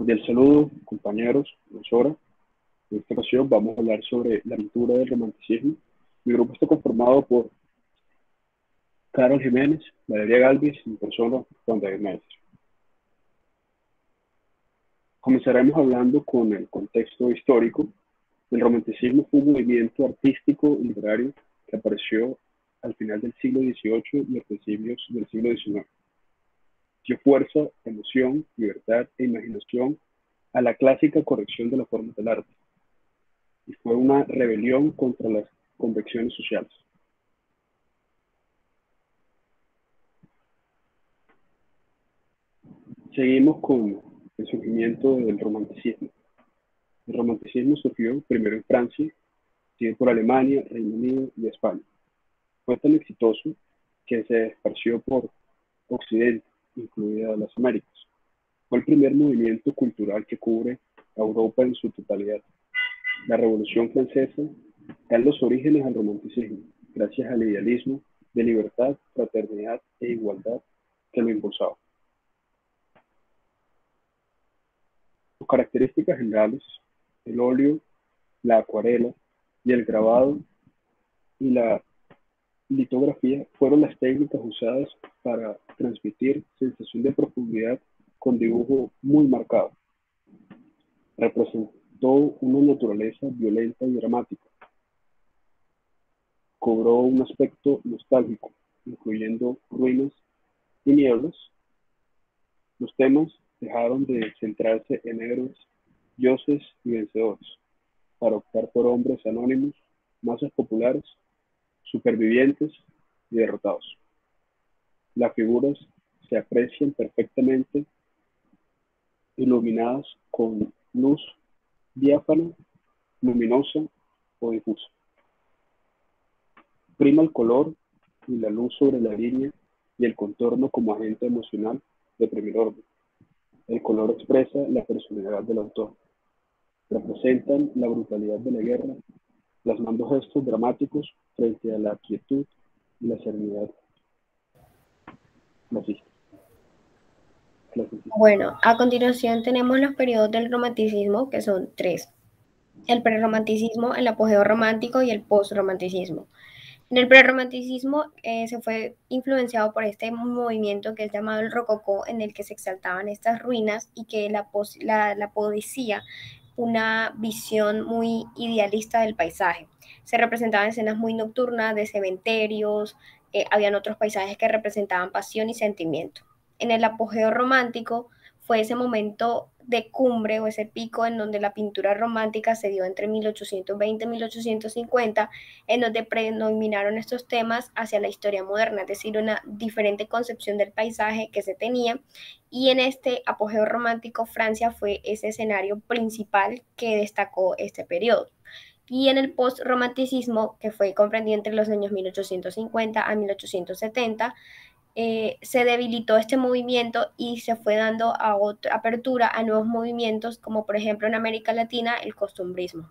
Cordial saludo, compañeros, profesora. En esta ocasión vamos a hablar sobre la pintura del romanticismo. Mi grupo está conformado por Carol Jiménez, Valeria Galvis y mi persona, Juan David Maestro. Comenzaremos hablando con el contexto histórico. El romanticismo fue un movimiento artístico y literario que apareció al final del siglo XVIII y a principios del siglo XIX. Dio fuerza, emoción, libertad e imaginación a la clásica corrección de la forma del arte, y fue una rebelión contra las convicciones sociales. Seguimos con el surgimiento del romanticismo. El romanticismo surgió primero en Francia, seguido por Alemania, Reino Unido y España. Fue tan exitoso que se esparció por Occidente, incluidas las Américas. Fue el primer movimiento cultural que cubre a Europa en su totalidad. La Revolución Francesa da los orígenes al romanticismo, gracias al idealismo de libertad, fraternidad e igualdad que lo impulsaba. Sus características generales: el óleo, la acuarela y el grabado y la litografía fueron las técnicas usadas para transmitir sensación de profundidad con dibujo muy marcado. Representó una naturaleza violenta y dramática. Cobró un aspecto nostálgico, incluyendo ruinas y nieblas. Los temas dejaron de centrarse en héroes, dioses y vencedores, para optar por hombres anónimos, masas populares, supervivientes y derrotados. Las figuras se aprecian perfectamente iluminadas con luz diáfana, luminosa o difusa. Prima el color y la luz sobre la línea y el contorno como agente emocional de primer orden. El color expresa la personalidad del autor. Representan la brutalidad de la guerra, plasmando gestos dramáticos frente a la quietud y la serenidad clasista. Bueno, a continuación tenemos los periodos del romanticismo, que son tres: el prerromanticismo, el apogeo romántico y el postromanticismo. En el prerromanticismo se fue influenciado por este movimiento que es llamado el rococó, en el que se exaltaban estas ruinas y que la poesía, una visión muy idealista del paisaje. Se representaban escenas muy nocturnas de cementerios, habían otros paisajes que representaban pasión y sentimiento. En el apogeo romántico fue ese momento de cumbre o ese pico en donde la pintura romántica se dio entre 1820 y 1850, en donde predominaron estos temas hacia la historia moderna, es decir, una diferente concepción del paisaje que se tenía. Y en este apogeo romántico, Francia fue ese escenario principal que destacó este periodo. Y en el post-romanticismo, que fue comprendido entre los años 1850 a 1870, se debilitó este movimiento y se fue dando a otra apertura a nuevos movimientos, como por ejemplo en América Latina el costumbrismo.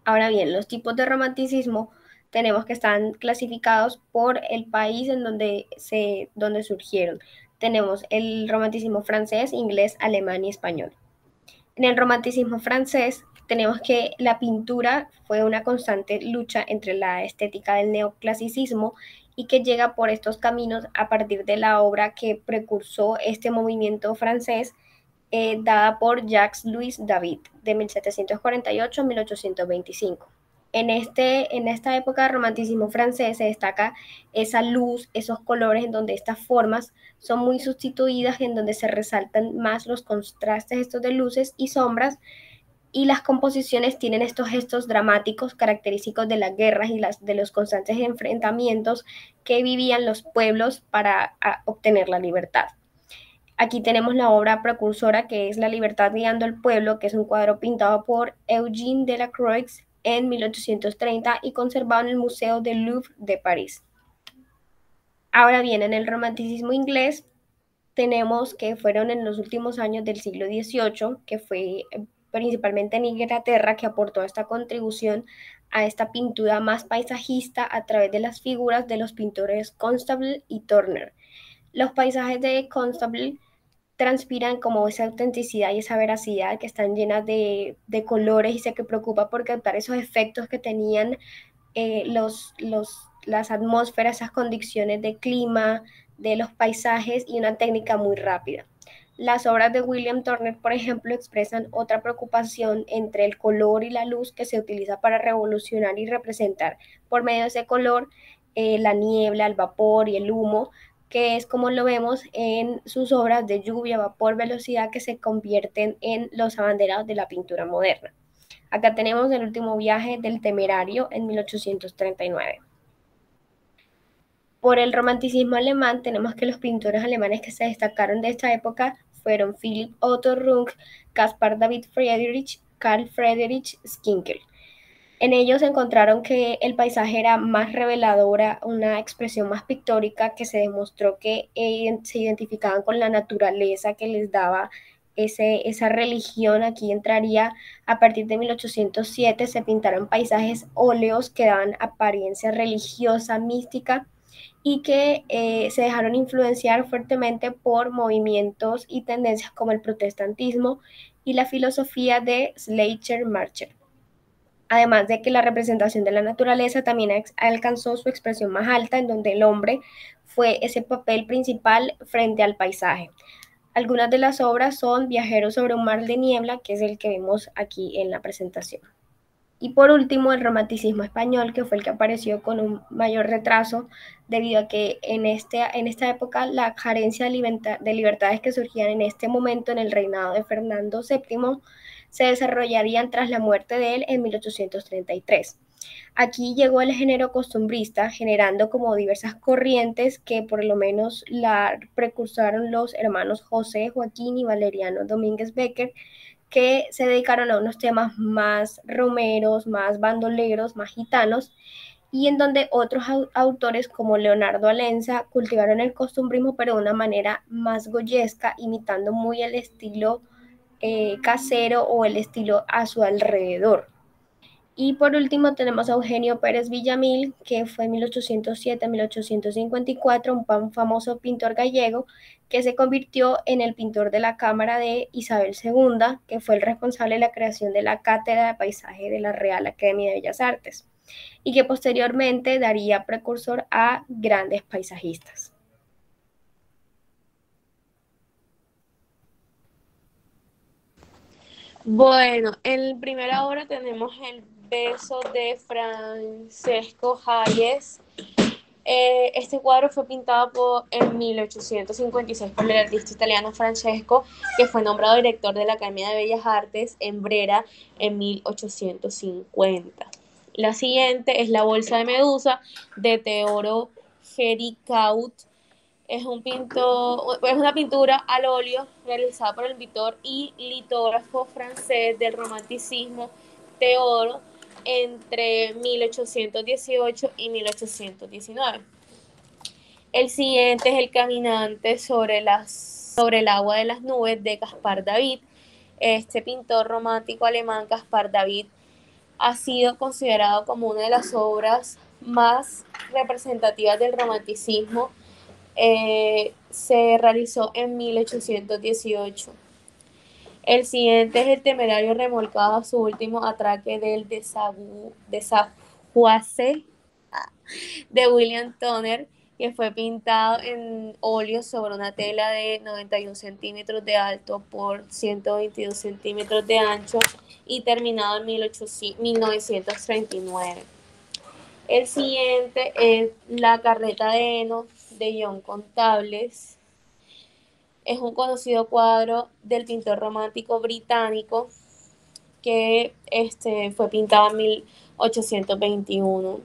Ahora bien, los tipos de romanticismo tenemos que están clasificados por el país en donde surgieron. Tenemos el romanticismo francés, inglés, alemán y español. En el romanticismo francés tenemos que la pintura fue una constante lucha entre la estética del neoclasicismo y que llega por estos caminos a partir de la obra que precursó este movimiento francés, dada por Jacques-Louis David, de 1748 a 1825. En esta época del romanticismo francés se destaca esa luz, esos colores en donde estas formas son muy sustituidas, en donde se resaltan más los contrastes estos de luces y sombras, y las composiciones tienen estos gestos dramáticos característicos de las guerras y de los constantes enfrentamientos que vivían los pueblos para obtener la libertad. Aquí tenemos la obra precursora, que es La libertad guiando al pueblo, que es un cuadro pintado por Eugène Delacroix en 1830 y conservado en el Museo del Louvre de París. Ahora bien, en el romanticismo inglés tenemos que fueron en los últimos años del siglo XVIII, que fue principalmente en Inglaterra, que aportó esta contribución a esta pintura más paisajista a través de las figuras de los pintores Constable y Turner. Los paisajes de Constable transpiran como esa autenticidad y esa veracidad, que están llenas de colores, y sé que preocupa por captar esos efectos que tenían las atmósferas, esas condiciones de clima, de los paisajes, y una técnica muy rápida. Las obras de William Turner, por ejemplo, expresan otra preocupación entre el color y la luz que se utiliza para revolucionar y representar por medio de ese color la niebla, el vapor y el humo, que es como lo vemos en sus obras de lluvia, vapor, velocidad, que se convierten en los abanderados de la pintura moderna. Acá tenemos el último viaje del Temerario en 1839. Por el romanticismo alemán, tenemos que los pintores alemanes que se destacaron de esta época fueron Philipp Otto Runge, Caspar David Friedrich, Carl Friedrich Schinkel. En ellos encontraron que el paisaje era más reveladora, una expresión más pictórica, que se demostró que se identificaban con la naturaleza que les daba esa religión. Aquí entraría a partir de 1807, se pintaron paisajes óleos que daban apariencia religiosa, mística, y que se dejaron influenciar fuertemente por movimientos y tendencias como el protestantismo y la filosofía de Schleiermacher. Además de que la representación de la naturaleza también alcanzó su expresión más alta, en donde el hombre fue ese papel principal frente al paisaje. Algunas de las obras son Viajeros sobre un mar de niebla, que es el que vemos aquí en la presentación. Y por último, el romanticismo español, que fue el que apareció con un mayor retraso, debido a que en esta época la carencia de libertades que surgían en este momento en el reinado de Fernando VII se desarrollarían tras la muerte de él en 1833. Aquí llegó el género costumbrista, generando como diversas corrientes que por lo menos la precursaron los hermanos José Joaquín y Valeriano Domínguez Becker, que se dedicaron a unos temas más romeros, más bandoleros, más gitanos, y en donde otros autores como Leonardo Alenza cultivaron el costumbrismo, pero de una manera más goyesca, imitando muy el estilo casero o el estilo a su alrededor. Y por último tenemos a Eugenio Pérez Villamil, que fue en 1807-1854, un famoso pintor gallego que se convirtió en el pintor de la cámara de Isabel II, que fue el responsable de la creación de la Cátedra de Paisaje de la Real Academia de Bellas Artes, y que posteriormente daría precursor a grandes paisajistas. Bueno, en primera obra tenemos el beso de Francesco Hayez. Este cuadro fue pintado en 1856 por el artista italiano Francesco, que fue nombrado director de la Academia de Bellas Artes en Brera en 1850. La siguiente es La bolsa de Medusa de Teodoro Géricault. Es una pintura al óleo realizada por el pintor y litógrafo francés del romanticismo Teodoro entre 1818 y 1819. El siguiente es El caminante sobre el agua de las nubes de Caspar David. Este pintor romántico alemán, Caspar David, ha sido considerado como una de las obras más representativas del romanticismo. Se realizó en 1818. El siguiente es El temerario remolcado a su último atraque del desaguace de William Turner, que fue pintado en óleo sobre una tela de 91 centímetros de alto por 122 centímetros de ancho y terminado en 1939. El siguiente es La carreta de heno de John Contables. Es un conocido cuadro del pintor romántico británico que fue pintado en 1821.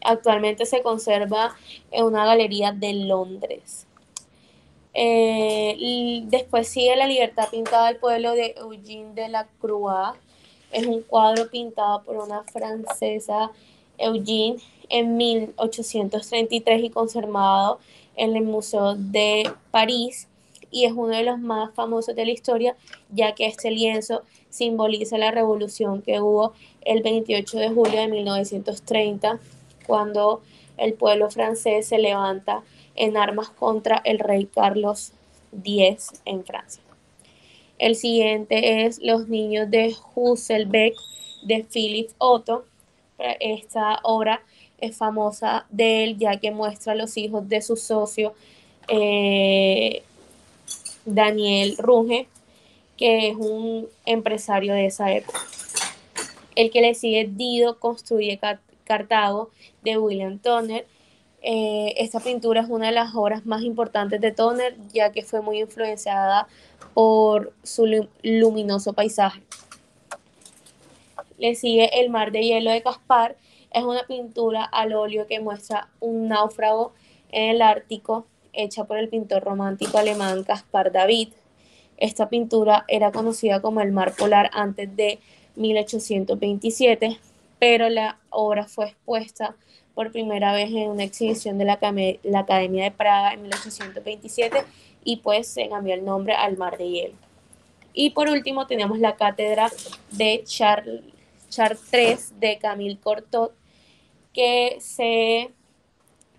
Actualmente se conserva en una galería de Londres. Después sigue La libertad pintada del pueblo de Eugène Delacroix. Es un cuadro pintado por una francesa, Eugène, en 1833 y conservado en el Museo de París, y es uno de los más famosos de la historia, ya que este lienzo simboliza la revolución que hubo el 28 de julio de 1930, cuando el pueblo francés se levanta en armas contra el rey Carlos 10 en Francia. El siguiente es Los niños de Husselbeck de Philipp Otto. Esta obra es famosa de él ya que muestra a los hijos de su socio Daniel Runge, que es un empresario de esa época. El que le sigue Dido construye Cartago de William Turner. Esta pintura es una de las obras más importantes de Turner, ya que fue muy influenciada por su luminoso paisaje. Le sigue El mar de hielo de Caspar. Es una pintura al óleo que muestra un náufrago en el Ártico, hecha por el pintor romántico alemán Caspar David. Esta pintura era conocida como el mar polar antes de 1827, pero la obra fue expuesta por primera vez en una exhibición de la Academia de Praga en 1827 y pues se cambió el nombre al Mar de Hielo. Y por último tenemos la cátedra de Chartres de Camille Cortot, que se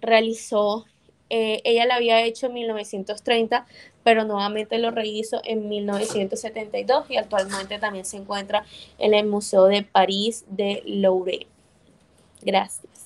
realizó, ella la había hecho en 1930, pero nuevamente lo rehizo en 1972 y actualmente también se encuentra en el Museo de París de Louvre. Gracias.